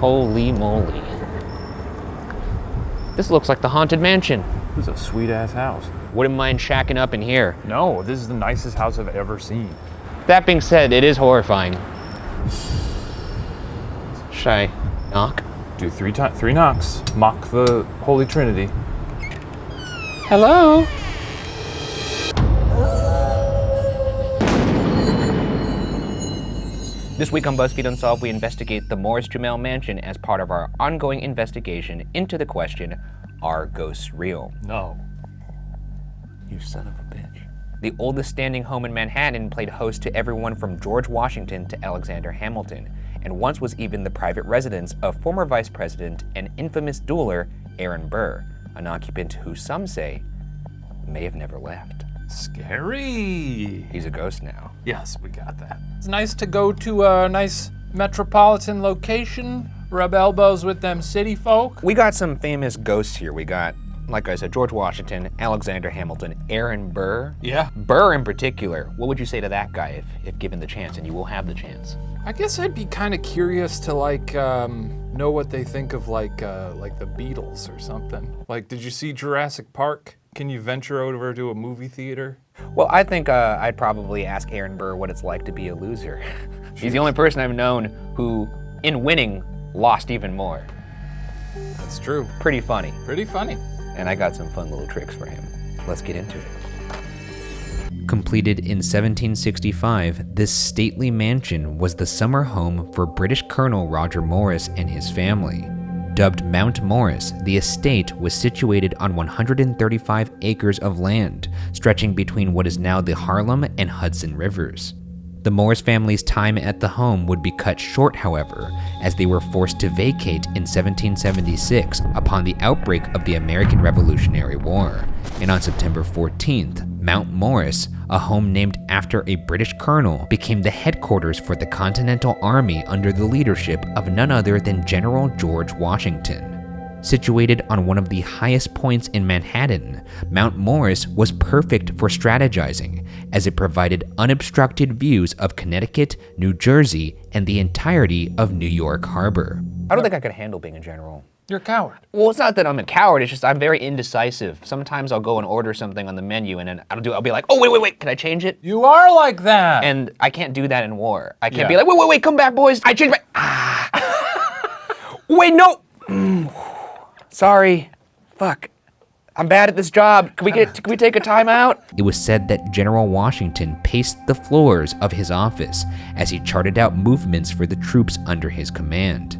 Holy moly. This looks like the Haunted Mansion. This is a sweet-ass house. Wouldn't mind shacking up in here. No, this is the nicest house I've ever seen. That being said, it is horrifying. Should I knock? Do three knocks. Mock the Holy Trinity. Hello? This week on BuzzFeed Unsolved, we investigate the Morris-Jumel mansion as part of our ongoing investigation into the question, are ghosts real? No. You son of a bitch. The oldest standing home in Manhattan played host to everyone from George Washington to Alexander Hamilton, and once was even the private residence of former Vice President and infamous dueler Aaron Burr, an occupant who some say may have never left. Scary. He's a ghost now. Yes, we got that. It's nice to go to a nice metropolitan location, rub elbows with them city folk. We got some famous ghosts here. We got, like I said, George Washington, Alexander Hamilton, Aaron Burr. Yeah. Burr in particular. What would you say to that guy if given the chance, and you will have the chance? I guess I'd be kind of curious to know what they think of like the Beatles or something. Like, did you see Jurassic Park? Can you venture over to a movie theater? Well, I think I'd probably ask Aaron Burr what it's like to be a loser. He's the only person I've known who, in winning, lost even more. That's true. Pretty funny. Pretty funny. And I got some fun little tricks for him. Let's get into it. Completed in 1765, this stately mansion was the summer home for British Colonel Roger Morris and his family. Dubbed Mount Morris, the estate was situated on 135 acres of land, stretching between what is now the Harlem and Hudson rivers. The Morris family's time at the home would be cut short, however, as they were forced to vacate in 1776 upon the outbreak of the American Revolutionary War. And on September 14th, Mount Morris, a home named after a British colonel, became the headquarters for the Continental Army under the leadership of none other than General George Washington. Situated on one of the highest points in Manhattan, Mount Morris was perfect for strategizing, as it provided unobstructed views of Connecticut, New Jersey, and the entirety of New York Harbor. I don't think I could handle being a general. You're a coward. Well, it's not that I'm a coward, it's just I'm very indecisive. Sometimes I'll go and order something on the menu and then I'll be like, oh, wait, can I change it? You are like that. And I can't do that in war. I can't be like, wait, come back, boys. I changed wait, no. Sorry. Fuck. I'm bad at this job. Can we take a time out? It was said that General Washington paced the floors of his office as he charted out movements for the troops under his command.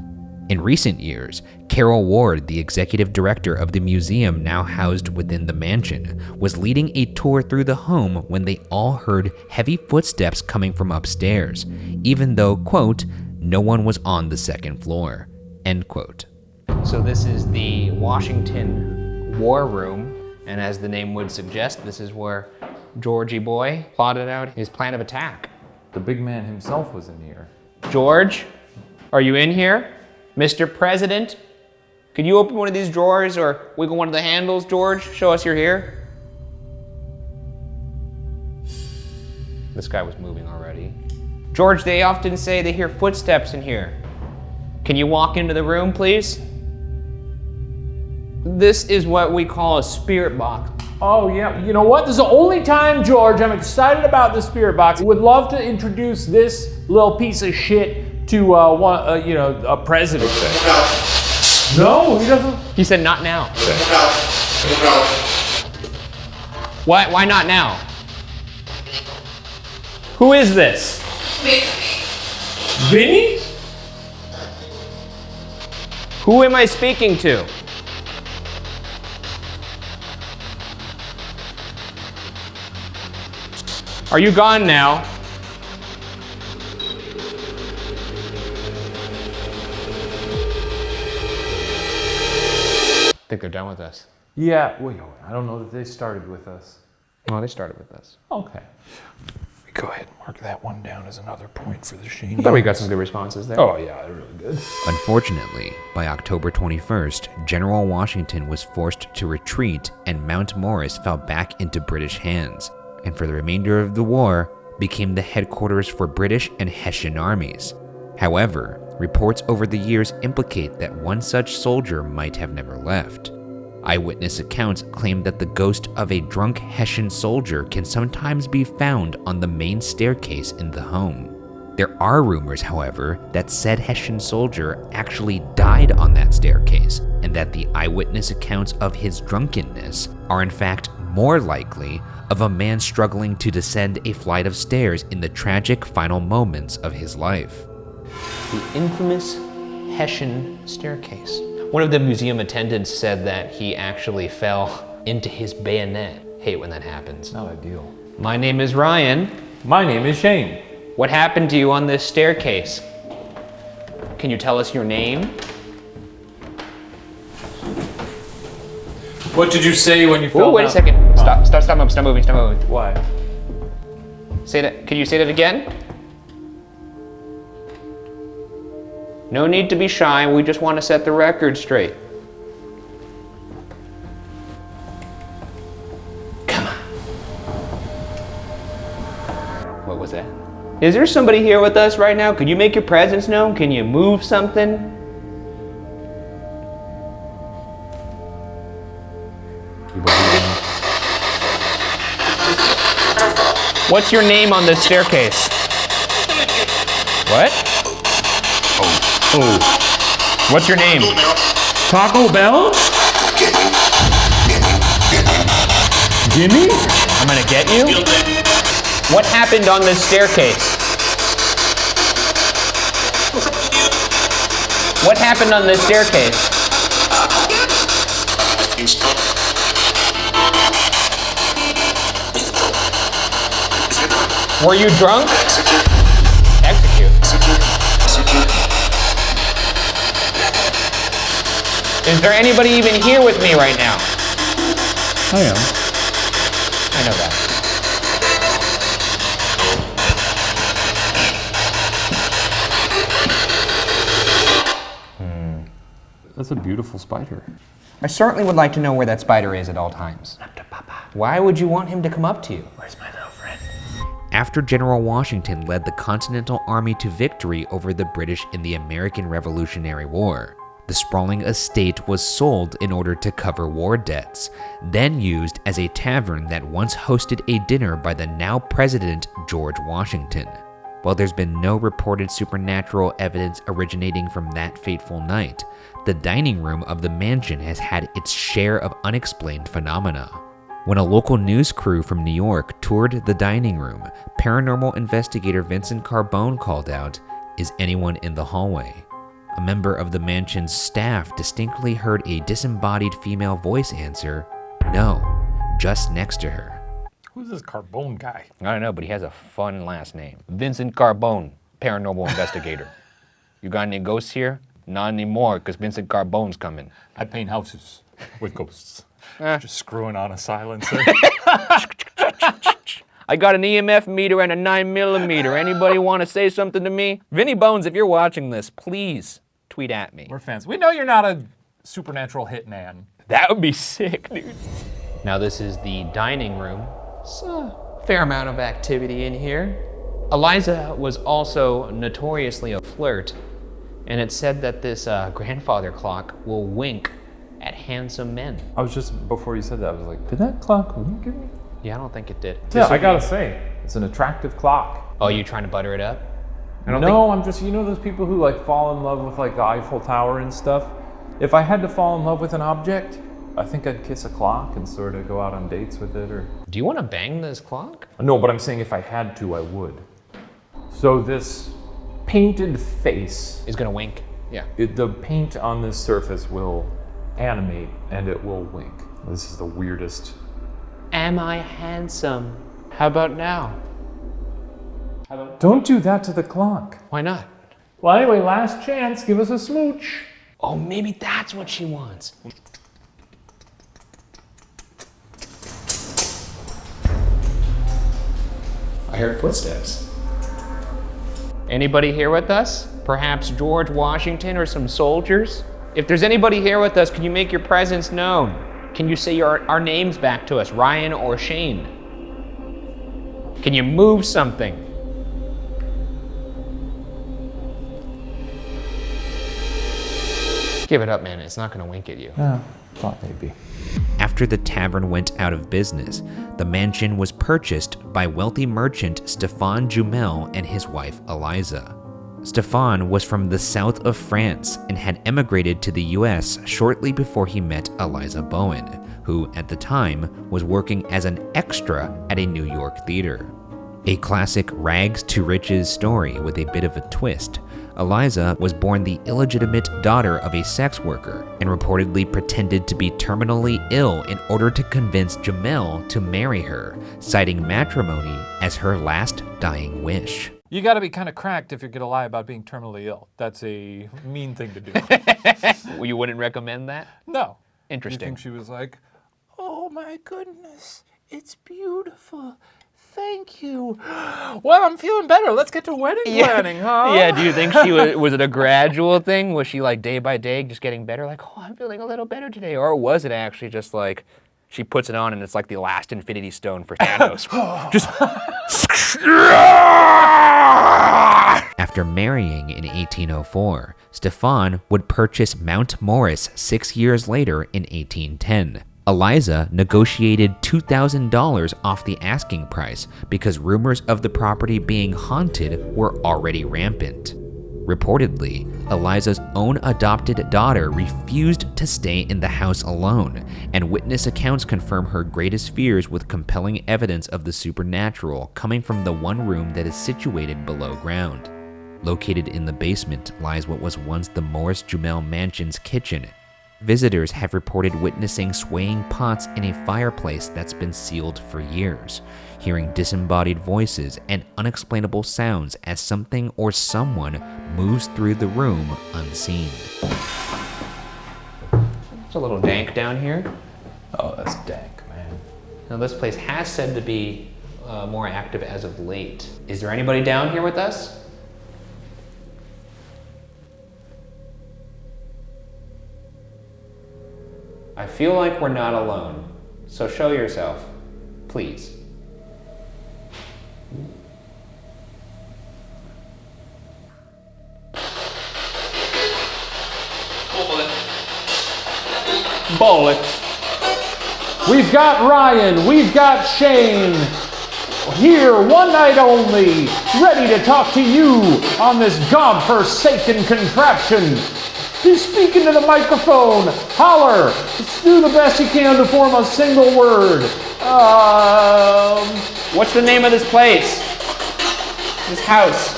In recent years, Carol Ward, the executive director of the museum now housed within the mansion, was leading a tour through the home when they all heard heavy footsteps coming from upstairs, even though, quote, no one was on the second floor, end quote. So this is the Washington War Room, and as the name would suggest, this is where Georgie boy plotted out his plan of attack. The big man himself was in here. George, are you in here? Mr. President, could you open one of these drawers or wiggle one of the handles, George? Show us you're here. This guy was moving already. George, they often say they hear footsteps in here. Can you walk into the room, please? This is what we call a spirit box. Oh yeah, you know what? This is the only time, George, I'm excited about the spirit box. Would love to introduce this little piece of shit to a president. No, he doesn't. He said not now. Why not now? Who is this? Vinny? Who am I speaking to? Are you gone now? I think they're done with us. Yeah, wait, I don't know that they started with us. Well, they started with us. Okay. We go ahead and mark that one down as another point for the Shane. I thought we got some good responses there. Oh yeah, they're really good. Unfortunately, by October 21st, General Washington was forced to retreat and Mount Morris fell back into British hands, and for the remainder of the war, became the headquarters for British and Hessian armies. However, reports over the years implicate that one such soldier might have never left. Eyewitness accounts claim that the ghost of a drunk Hessian soldier can sometimes be found on the main staircase in the home. There are rumors, however, that said Hessian soldier actually died on that staircase, and that the eyewitness accounts of his drunkenness are in fact more likely of a man struggling to descend a flight of stairs in the tragic final moments of his life. The infamous Hessian staircase. One of the museum attendants said that he actually fell into his bayonet. Hate when that happens. Not ideal. My name is Ryan. My name is Shane. What happened to you on this staircase? Can you tell us your name? What did you say when you fell Oh, wait a down? second. Stop moving. Why? Say that. Could you say that again? No need to be shy. We just want to set the record straight. Come on. What was that? Is there somebody here with us right now? Could you make your presence known? Can you move something? What's your name on this staircase? What? Oh. What's your name? Taco Bell? Jimmy? I'm gonna get you? What happened on this staircase? What happened on this staircase? Were you drunk? Execute. Is there anybody even here with me right now? I am. I know that. That's a beautiful spider. I certainly would like to know where that spider is at all times. Why would you want him to come up to you? Where's my little friend? After General Washington led the Continental Army to victory over the British in the American Revolutionary War, the sprawling estate was sold in order to cover war debts, then used as a tavern that once hosted a dinner by the now President George Washington. While there's been no reported supernatural evidence originating from that fateful night, the dining room of the mansion has had its share of unexplained phenomena. When a local news crew from New York toured the dining room, paranormal investigator Vincent Carbone called out, "Is anyone in the hallway?" A member of the mansion's staff distinctly heard a disembodied female voice answer, "No," just next to her. Who's this Carbone guy? I don't know, but he has a fun last name. Vincent Carbone, paranormal investigator. You got any ghosts here? Not anymore, because Vincent Carbone's coming. I paint houses with ghosts. Just screwing on a silencer. I got an EMF meter and a 9mm. Anybody want to say something to me? Vinny Bones, if you're watching this, please tweet at me. We're fans. We know you're not a supernatural hitman. That would be sick, dude. Now this is the dining room. It's a fair amount of activity in here. Eliza was also notoriously a flirt, and it's said that this grandfather clock will wink at handsome men. I was just, before you said that, I was like, did that clock wink at me? Yeah, I don't think it did. Yeah, I gotta say, it's an attractive clock. Oh, you trying to butter it up? I'm just, you know those people who like fall in love with like the Eiffel Tower and stuff? If I had to fall in love with an object, I think I'd kiss a clock and sort of go out on dates with it or... Do you want to bang this clock? No, but I'm saying if I had to, I would. So this painted face, It's gonna wink. Yeah. the paint on this surface will animate and it will wink. This is the weirdest. Am I handsome? How about now? Don't do that to the clock. Why not? Well, anyway, last chance, give us a smooch. Oh, maybe that's what she wants. I heard footsteps. Anybody here with us? Perhaps George Washington or some soldiers? If there's anybody here with us, can you make your presence known? Can you say our names back to us, Ryan or Shane? Can you move something? give it up, man. It's not gonna wink at you. Thought maybe. After the tavern went out of business, the mansion was purchased by wealthy merchant Stefan Jumel and his wife Eliza. Stefan was from the south of France and had emigrated to the US shortly before he met Eliza Bowen, who at the time was working as an extra at a New York theater. A classic rags to riches story with a bit of a twist. Eliza was born the illegitimate daughter of a sex worker and reportedly pretended to be terminally ill in order to convince Jumel to marry her, citing matrimony as her last dying wish. You got to be kind of cracked if you're going to lie about being terminally ill. That's a mean thing to do. You wouldn't recommend that? No. Interesting. You think she was like, oh my goodness, it's beautiful. Thank you. Well, I'm feeling better. Let's get to wedding planning, huh? Yeah, do you think she was it a gradual thing? Was she like day by day just getting better? Like, oh, I'm feeling a little better today. Or was it actually just like she puts it on and it's like the last Infinity Stone for Thanos? Just... After marrying in 1804, Stefan would purchase Mount Morris 6 years later in 1810. Eliza negotiated $2,000 off the asking price because rumors of the property being haunted were already rampant. Reportedly, Eliza's own adopted daughter refused to stay in the house alone, and witness accounts confirm her greatest fears with compelling evidence of the supernatural coming from the one room that is situated below ground. Located in the basement lies what was once the Morris-Jumel mansion's kitchen. Visitors have reported witnessing swaying pots in a fireplace that's been sealed for years, hearing disembodied voices and unexplainable sounds as something or someone moves through the room unseen. It's a little dank down here. Oh, that's dank, man. Now, this place has said to be more active as of late. Is there anybody down here with us? I feel like we're not alone, so show yourself, please. Bullet. We've got Ryan, we've got Shane, here one night only, ready to talk to you on this godforsaken contraption. Be speaking to the microphone, holler, just do the best you can to form a single word. What's the name of this place? This house?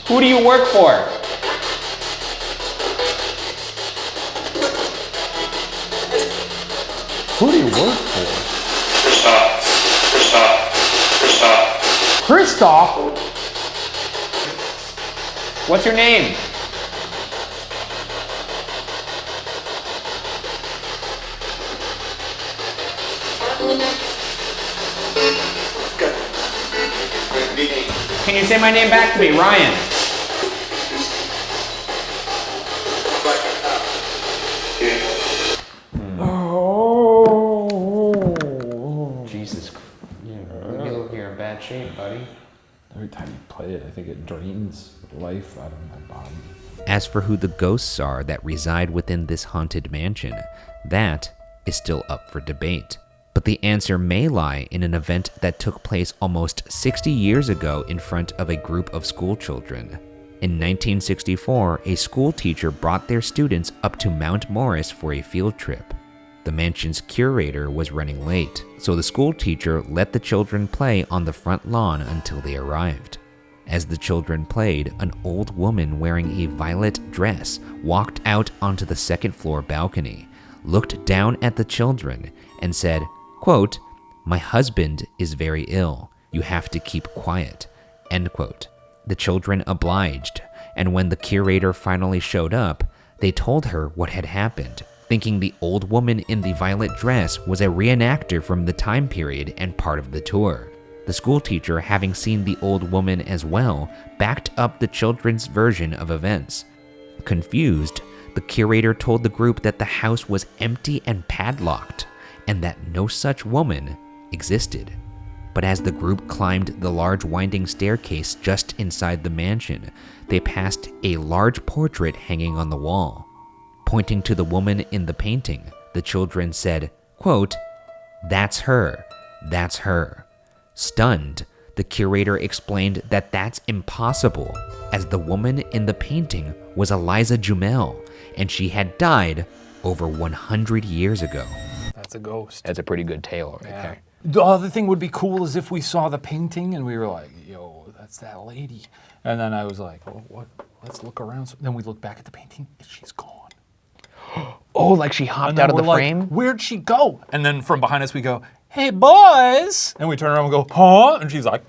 Who do you work for? Who do you work for? Christoph? What's your name? Can you say my name back to me, Ryan? Jesus. You're in bad shape, buddy. Every time you play it, I think it drains life out of my body. As for who the ghosts are that reside within this haunted mansion, that is still up for debate. But the answer may lie in an event that took place almost 60 years ago in front of a group of school children. In 1964, a school teacher brought their students up to Mount Morris for a field trip. The mansion's curator was running late, so the school teacher let the children play on the front lawn until they arrived. As the children played, an old woman wearing a violet dress walked out onto the second floor balcony, looked down at the children, and said, quote, "My husband is very ill. You have to keep quiet," end quote. The children obliged, and when the curator finally showed up, they told her what had happened, thinking the old woman in the violet dress was a reenactor from the time period and part of the tour. The school teacher, having seen the old woman as well, backed up the children's version of events. Confused, the curator told the group that the house was empty and padlocked, and that no such woman existed. but as the group climbed the large winding staircase just inside the mansion, they passed a large portrait hanging on the wall. Pointing to the woman in the painting, the children said, quote, "That's her, that's her." Stunned, the curator explained that that's impossible, as the woman in the painting was Eliza Jumel, and she had died over 100 years ago. That's a ghost. That's a pretty good tale right there. The other thing would be cool is if we saw the painting and we were like, yo, that's that lady. And then I was like, well, what? Let's look around. So then we look back at the painting and she's gone. Oh, like she hopped out of the frame? Where'd she go? And then from behind us we go, hey boys. And we turn around and go, huh? And she's like,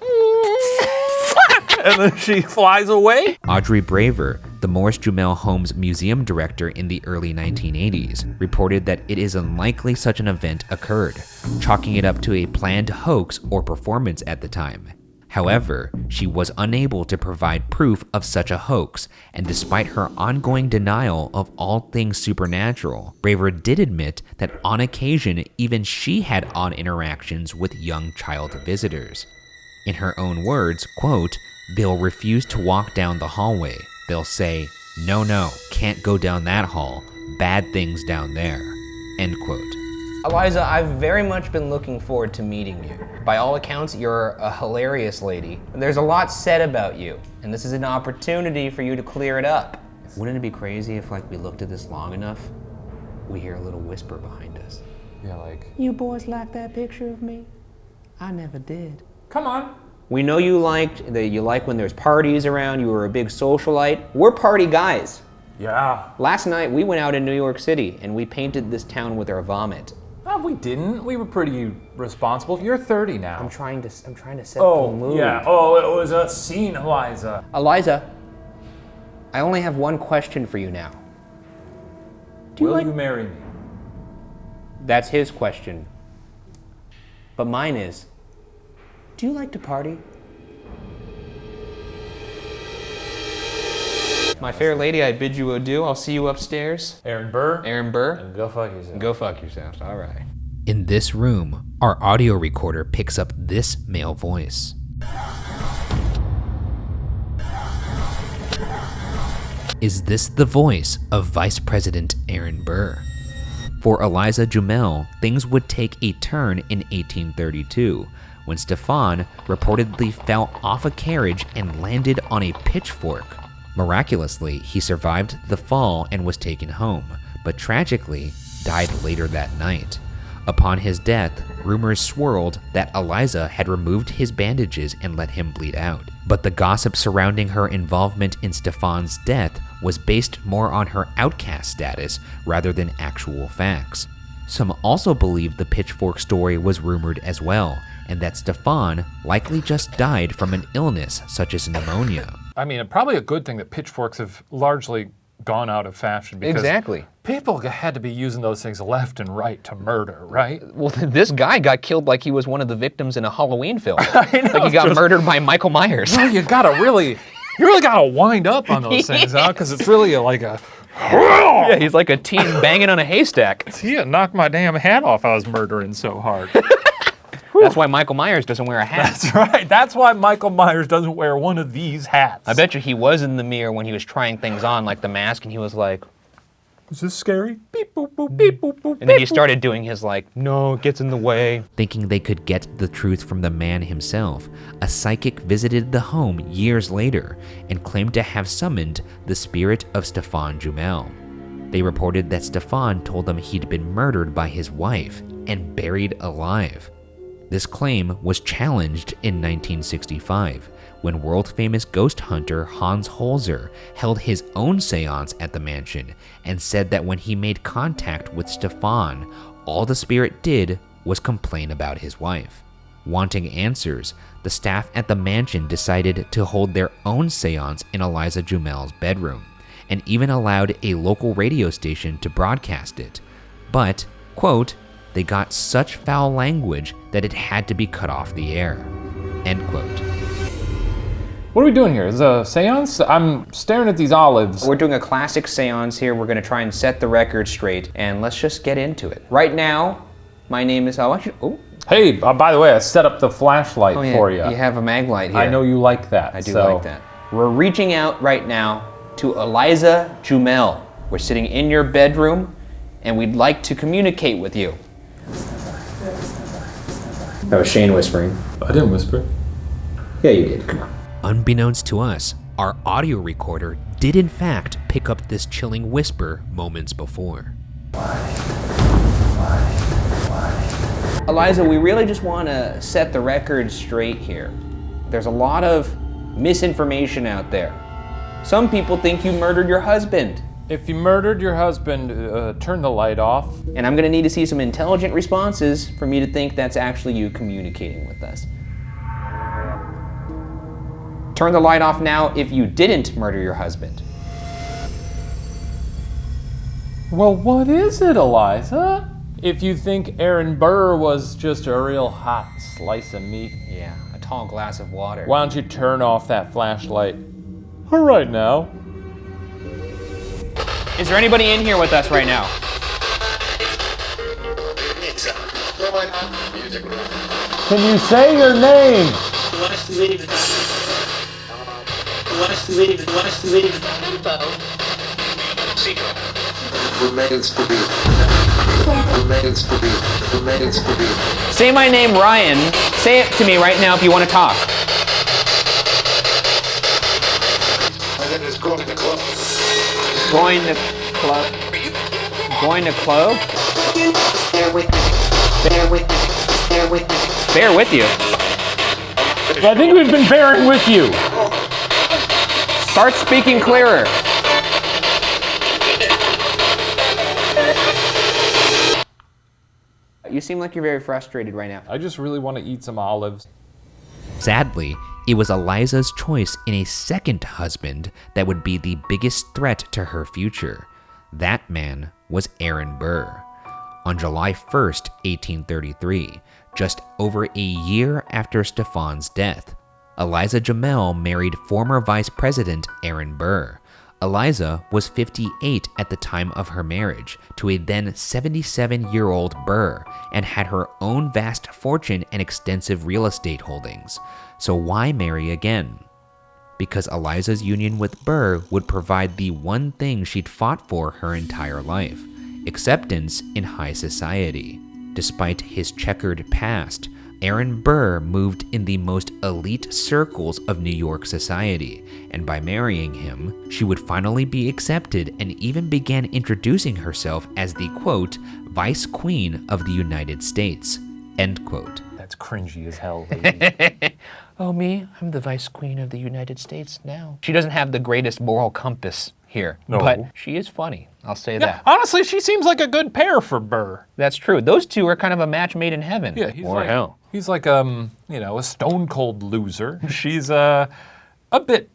and then she flies away. Audrey Braver, the Morris-Jumel home's museum director in the early 1980s, reported that it is unlikely such an event occurred, chalking it up to a planned hoax or performance at the time. However, she was unable to provide proof of such a hoax, and despite her ongoing denial of all things supernatural, Braver did admit that on occasion even she had odd interactions with young child visitors. In her own words, quote, "They'll refuse to walk down the hallway. They'll say, 'No, can't go down that hall. Bad things down there.'" End quote. Eliza, I've very much been looking forward to meeting you. By all accounts, you're a hilarious lady. There's a lot said about you, and this is an opportunity for you to clear it up. Wouldn't it be crazy if, like, we looked at this long enough, we hear a little whisper behind us? Yeah, like, You boys like that picture of me? I never did. Come on. We know you like when there's parties around, you were a big socialite. We're party guys. Yeah. Last night, we went out in New York City, and we painted this town with our vomit. No, we didn't. We were pretty responsible. You're 30 now. I'm trying to set the Oh, mood. yeah. Oh, it was a scene, Eliza. Eliza, I only have one question for you now. Will you marry me? That's his question. But mine is, do you like to party? My fair lady, I bid you adieu. I'll see you upstairs. Aaron Burr? Aaron Burr, And go fuck yourself. go fuck yourself. All right. In this room, our audio recorder picks up this male voice. Is this the voice of Vice President Aaron Burr? For Eliza Jumel, things would take a turn in 1832 when Stefan reportedly fell off a carriage and landed on a pitchfork. Miraculously, he survived the fall and was taken home, but tragically died later that night. Upon his death, rumors swirled that Eliza had removed his bandages and let him bleed out. But the gossip surrounding her involvement in Stefan's death was based more on her outcast status rather than actual facts. Some also believed the pitchfork story was rumored as well, and that Stefan likely just died from an illness such as pneumonia. I mean, probably a good thing that pitchforks have largely gone out of fashion because Exactly. people had to be using those things left and right to murder, right? Well, this guy got killed like he was one of the victims in a Halloween film. I know, Like he got just- murdered by Michael Myers. You really gotta wind up on those things, huh? Because it's really like a, Yeah, he's like a teen banging on a haystack. he knocked my damn hat off. I was murdering so hard. That's why Michael Myers doesn't wear a hat. That's right. That's why Michael Myers doesn't wear one of these hats. I bet you he was in the mirror when he was trying things on, like the mask, and he was like, Is this scary? Beep boop boop beep boop boop. and then he started doing his like, no, it gets in the way. Thinking they could get the truth from the man himself, a psychic visited the home years later and claimed to have summoned the spirit of Stefan Jumel. They reported that Stefan told them he'd been murdered by his wife and buried alive. This claim was challenged in 1965 when world-famous ghost hunter Hans Holzer held his own seance at the mansion and said that when he made contact with Stefan, all the spirit did was complain about his wife. Wanting answers, the staff at the mansion decided to hold their own seance in Eliza Jumel's bedroom, and even allowed a local radio station to broadcast it. But, quote, they got such foul language that it had to be cut off the air, end quote. What are we doing here? Is this a seance? I'm staring at these olives. We're doing a classic seance here. We're gonna try and set the record straight, and let's just get into it. Right now, my name is, Hey, by the way, I set up the flashlight for you. You have a mag light here. I know you like that. I do like that. We're reaching out right now to Eliza Jumel. We're sitting in your bedroom, and we'd like to communicate with you. That was Shane whispering. I didn't whisper. Yeah, you did. Come on. Unbeknownst to us, our audio recorder did in fact pick up this chilling whisper moments before. Eliza, we really just want to set the record straight here. There's a lot of misinformation out there. Some people think you murdered your husband. If you murdered your husband, turn the light off. And I'm gonna need to see some intelligent responses for me to think that's actually you communicating with us. Turn the light off now if you didn't murder your husband. Well, what is it, Eliza? If you think Aaron Burr was just a real hot slice of meat, Yeah, a tall glass of water. why don't you turn off that flashlight? All right now. Is there anybody in here with us right now? Can you say your name? Say my name, Ryan. Say it to me right now if you want to talk. Going to club. Going to club? Bear with me. Bear with me. Bear with me. Bear with you. I think we've been bearing with you. Start speaking clearer. You seem like you're very frustrated right now. I just really want to eat some olives. Sadly, it was Eliza's choice in a second husband that would be the biggest threat to her future. That man was Aaron Burr. On July 1st, 1833, just over a year after Stefan's death, Eliza Jumel married former Vice President Aaron Burr. Eliza was 58 at the time of her marriage to a then 77-year-old Burr and had her own vast fortune and extensive real estate holdings. So why marry again? Because Eliza's union with Burr would provide the one thing she'd fought for her entire life: acceptance in high society. Despite his checkered past, Aaron Burr moved in the most elite circles of New York society, and by marrying him, she would finally be accepted and even began introducing herself as the, quote, Vice Queen of the United States, end quote. That's cringy as hell, lady. Oh, me? I'm the Vice Queen of the United States now. She doesn't have the greatest moral compass here, No. but she is funny. I'll say Yeah, that. honestly, she seems like a good pair for Burr. That's true. Those two are kind of a match made in heaven. Yeah, he's or like, hell. He's like, a stone cold loser. She's a bit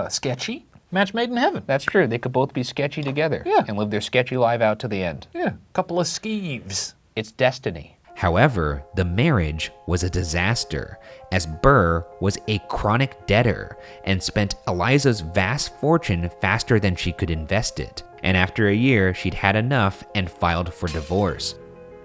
sketchy. Match made in heaven. That's true. They could both be sketchy together. Yeah. And live their sketchy life out to the end. Yeah, couple of skeeves. It's destiny. However, the marriage was a disaster, as Burr was a chronic debtor and spent Eliza's vast fortune faster than she could invest it. And after a year, she'd had enough and filed for divorce.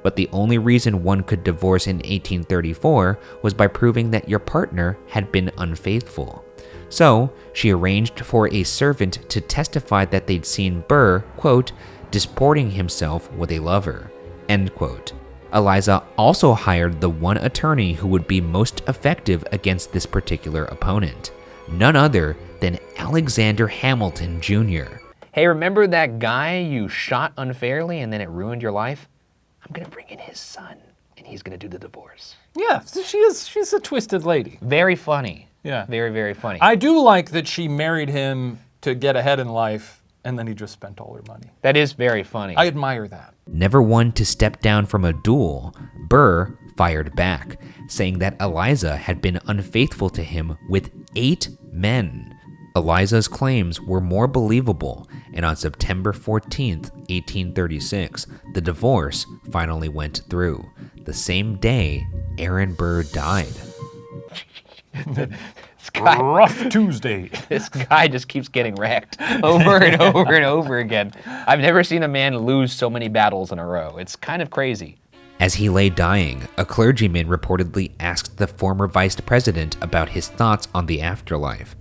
But the only reason one could divorce in 1834 was by proving that your partner had been unfaithful. So, she arranged for a servant to testify that they'd seen Burr, quote, disporting himself with a lover, end quote. Eliza also hired the one attorney who would be most effective against this particular opponent, none other than Alexander Hamilton Jr. Hey, remember that guy you shot unfairly and then it ruined your life? I'm gonna bring in his son and he's gonna do the divorce. Yeah, she's a twisted lady. Very funny. Yeah. Very, very funny. I do like that she married him to get ahead in life, and then he just spent all her money. That is very funny. I admire that. Never one to step down from a duel, Burr fired back, saying that Eliza had been unfaithful to him with 8 men. Eliza's claims were more believable, and on September 14th, 1836, the divorce finally went through. The same day, Aaron Burr died. This guy, Rough Tuesday. this guy just keeps getting wrecked over and over and over again. I've never seen a man lose so many battles in a row. It's kind of crazy. As he lay dying, a clergyman reportedly asked the former vice president about his thoughts on the afterlife.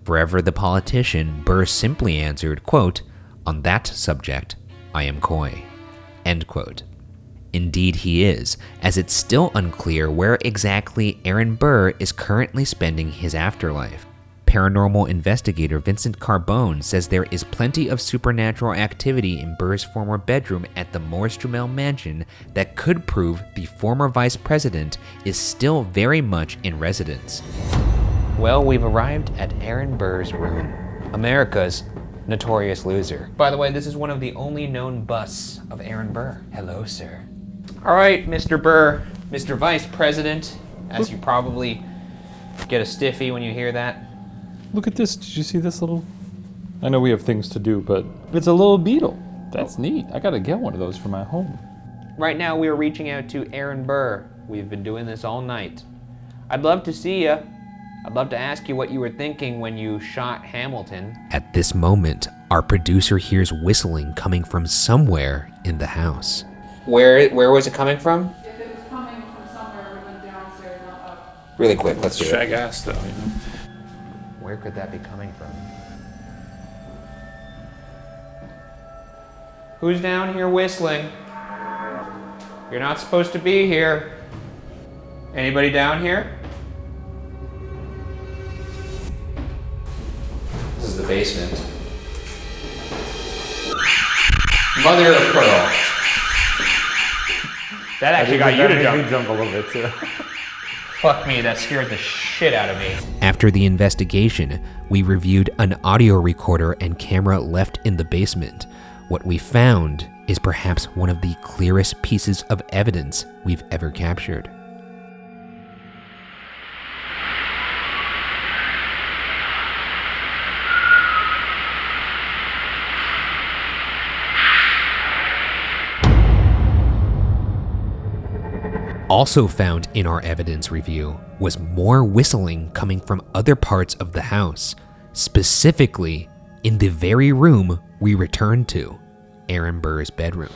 Forever the politician, Burr simply answered, quote, "On that subject, I am coy," end quote. Indeed he is, as it's still unclear where exactly Aaron Burr is currently spending his afterlife. Paranormal investigator Vincent Carbone says there is plenty of supernatural activity in Burr's former bedroom at the Morris-Jumel mansion that could prove the former vice president is still very much in residence. Well, we've arrived at Aaron Burr's room, America's notorious loser. By the way, this is one of the only known busts of Aaron Burr. Hello, sir. All right, Mr. Burr, Mr. Vice President, as you probably get a stiffy when you hear that. Look at this. Did you see this little? I know we have things to do, but it's a little beetle. That's neat. I gotta get one of those for my home. Right now we are reaching out to Aaron Burr. We've been doing this all night. I'd love to see you. I'd love to ask you what you were thinking when you shot Hamilton. At this moment, our producer hears whistling coming from somewhere in the house. Where was it coming from? If it was coming from somewhere, it would have been downstairs, not up. Really quick, let's do it. Shag ass though, you know. Where could that be coming from? Who's down here whistling? You're not supposed to be here. Anybody down here? This is the basement. Mother of pearl. That actually got you to jump. Me jump a little bit too. Fuck me, that scared the shit out of me. After the investigation, we reviewed an audio recorder and camera left in the basement. What we found is perhaps one of the clearest pieces of evidence we've ever captured. Also found in our evidence review was more whistling coming from other parts of the house, specifically in the very room we returned to, Aaron Burr's bedroom.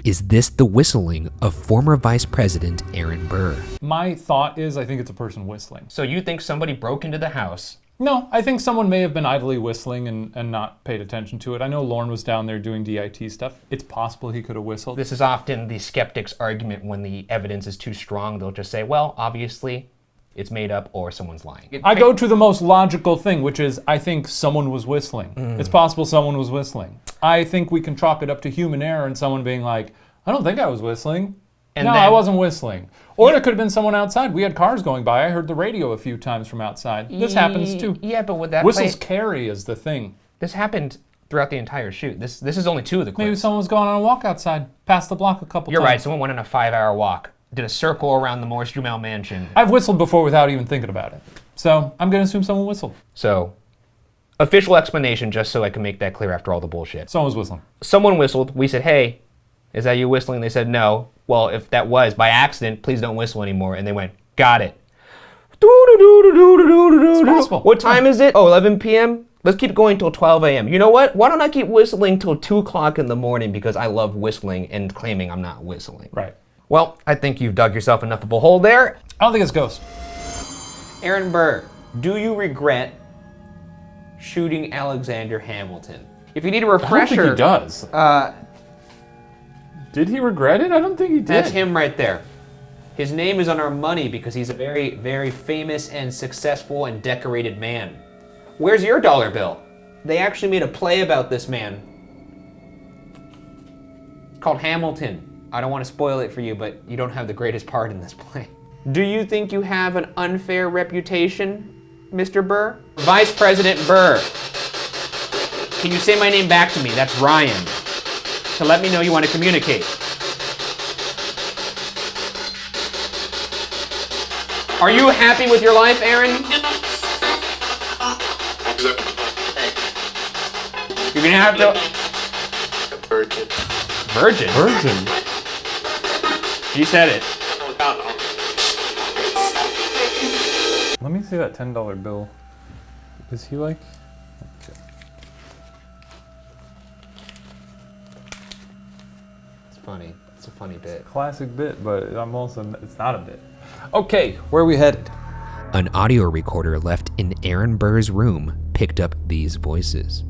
Is this the whistling of former Vice President Aaron Burr? My thought is I think it's a person whistling. So you think somebody broke into the house? No, I think someone may have been idly whistling and not paid attention to it. I know Lorne was down there doing DIT stuff. It's possible he could have whistled. This is often the skeptic's argument when the evidence is too strong. They'll just say, well, obviously it's made up or someone's lying. I go to the most logical thing, which is I think someone was whistling. It's possible someone was whistling. I think we can chalk it up to human error and someone being like, I don't think I was whistling. No, I wasn't whistling. Or there could have been someone outside. We had cars going by. I heard the radio a few times from outside. This happens too. Yeah, but would that Whistles carry is the thing. This happened throughout the entire shoot. This is only two of the clips. Maybe someone was going on a walk outside, past the block a couple You're times. right. Someone went on a 5-hour walk, did a circle around the Morris-Jumel mansion. I've whistled before without even thinking about it. So I'm going to assume someone whistled. So, official explanation, just so I can make that clear after all the bullshit. Someone was whistling. Someone whistled. We said, hey, is that you whistling? They said, no. Well, if that was by accident, please don't whistle anymore. And they went, got it. It's possible. What time is it? Oh, 11 p.m.? Let's keep going till 12 a.m. You know what? Why don't I keep whistling till 2 o'clock in the morning because I love whistling and claiming I'm not whistling. Right. Well, I think you've dug yourself enough of a hole there. I don't think it's ghost. Aaron Burr, do you regret shooting Alexander Hamilton? If you need a refresher... I don't think he does. Did he regret it? I don't think he did. That's him right there. His name is on our money because he's a very, very famous and successful and decorated man. Where's your dollar bill? They actually made a play about this man. It's called Hamilton. I don't want to spoil it for you, but you don't have the greatest part in this play. Do you think you have an unfair reputation, Mr. Burr? Vice President Burr. Can you say my name back to me? That's Ryan. To let me know you want to communicate. Are you happy with your life, Aaron? You're gonna have to... Virgin. Virgin? Virgin. He said it. Let me see that $10 bill. Is he like? Okay. It's funny. It's a funny bit. Classic bit, but it's not a bit. Okay, where are we headed? An audio recorder left in Aaron Burr's room picked up these voices.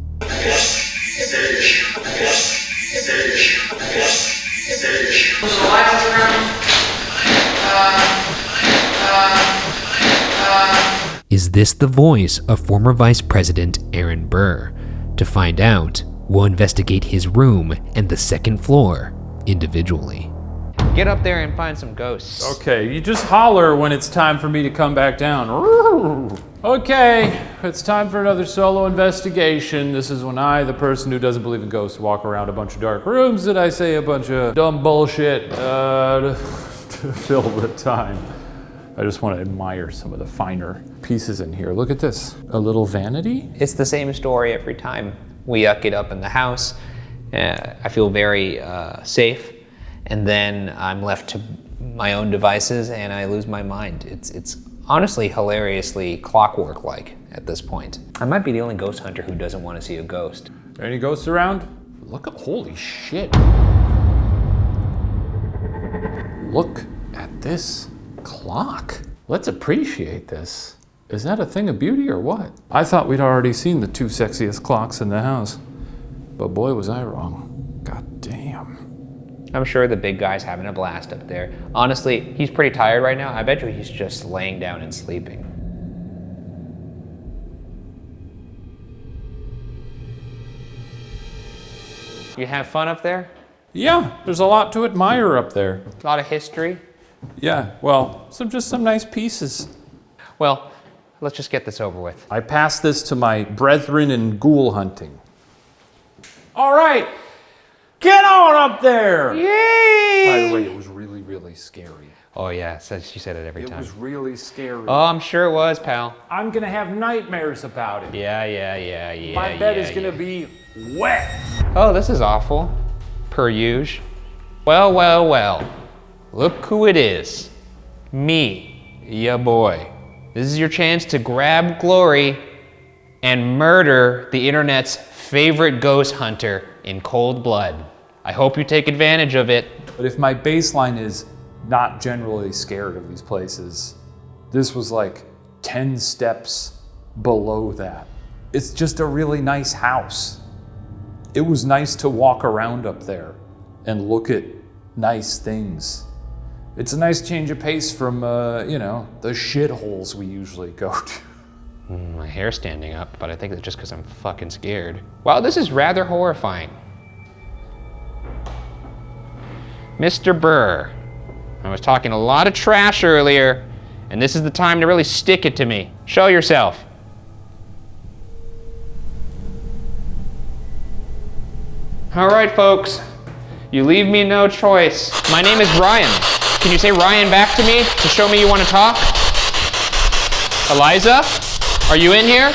Is this the voice of former Vice President Aaron Burr? To find out, we'll investigate his room and the second floor individually. Get up there and find some ghosts. Okay, you just holler when it's time for me to come back down. Okay, it's time for another solo investigation. This is when I, the person who doesn't believe in ghosts, walk around a bunch of dark rooms and I say a bunch of dumb bullshit to fill the time. I just want to admire some of the finer pieces in here. Look at this, a little vanity. It's the same story every time we get up in the house. I feel very safe, and then I'm left to my own devices and I lose my mind. It's honestly hilariously clockwork-like at this point. I might be the only ghost hunter who doesn't want to see a ghost. Any ghosts around? Look at, holy shit. Look at this clock. Let's appreciate this. Is that a thing of beauty or what? I thought we'd already seen the 2 sexiest clocks in the house, but boy was I wrong. God damn. I'm sure the big guy's having a blast up there. Honestly, he's pretty tired right now. I bet you he's just laying down and sleeping. You have fun up there? Yeah, there's a lot to admire up there. A lot of history? Yeah, well, just some nice pieces. Well, let's just get this over with. I pass this to my brethren in ghoul hunting. All right, get on up there! Yay! By the way, it was really, really scary. Oh yeah, she said it every It time. was really scary. Oh, I'm sure it was, pal. I'm gonna have nightmares about it. Yeah. My bed is gonna be wet. Oh, this is awful. Per usual. Well. Look who it is. Me, ya boy. This is your chance to grab glory and murder the internet's favorite ghost hunter in cold blood. I hope you take advantage of it. But if my baseline is not generally scared of these places, this was like 10 steps below that. It's just a really nice house. It was nice to walk around up there and look at nice things. It's a nice change of pace from, the shitholes we usually go to. My hair's standing up, but I think it's just because I'm fucking scared. Wow, this is rather horrifying. Mr. Burr, I was talking a lot of trash earlier, and this is the time to really stick it to me. Show yourself. All right, folks, you leave me no choice. My name is Ryan. Can you say Ryan back to me to show me you want to talk? Eliza, are you in here?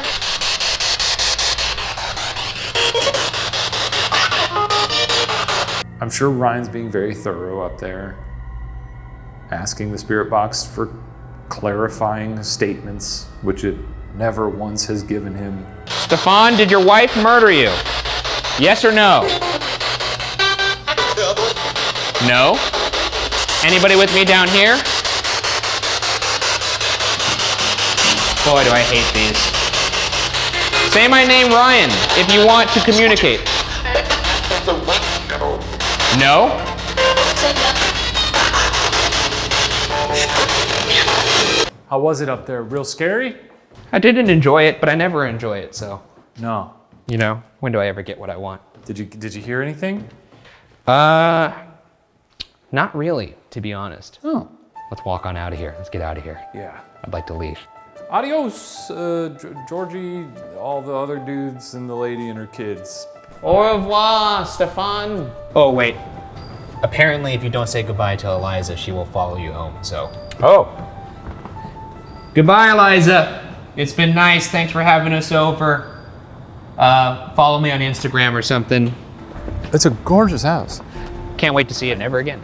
I'm sure Ryan's being very thorough up there, asking the spirit box for clarifying statements, which it never once has given him. Stefan, did your wife murder you? Yes or no? No? Anybody with me down here? Boy, do I hate these. Say my name, Ryan, if you want to communicate. No? How was it up there? Real scary? I didn't enjoy it, but I never enjoy it, so. No. You know, when do I ever get what I want? Did you hear anything? Not really, to be honest. Oh. Let's walk on out of here. Let's get out of here. Yeah. I'd like to leave. Adios, Georgie, all the other dudes, and the lady and her kids. Au revoir, Stefan. Oh, wait. Apparently, if you don't say goodbye to Eliza, she will follow you home, so. Oh. Goodbye, Eliza. It's been nice. Thanks for having us over. Follow me on Instagram or something. It's a gorgeous house. Can't wait to see it never again.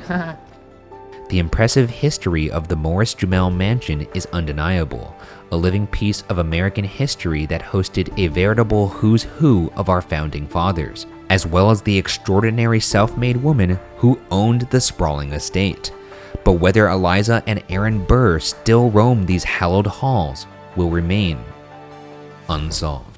The impressive history of the Morris-Jumel mansion is undeniable, a living piece of American history that hosted a veritable who's who of our founding fathers, as well as the extraordinary self-made woman who owned the sprawling estate. But whether Eliza and Aaron Burr still roam these hallowed halls will remain unsolved.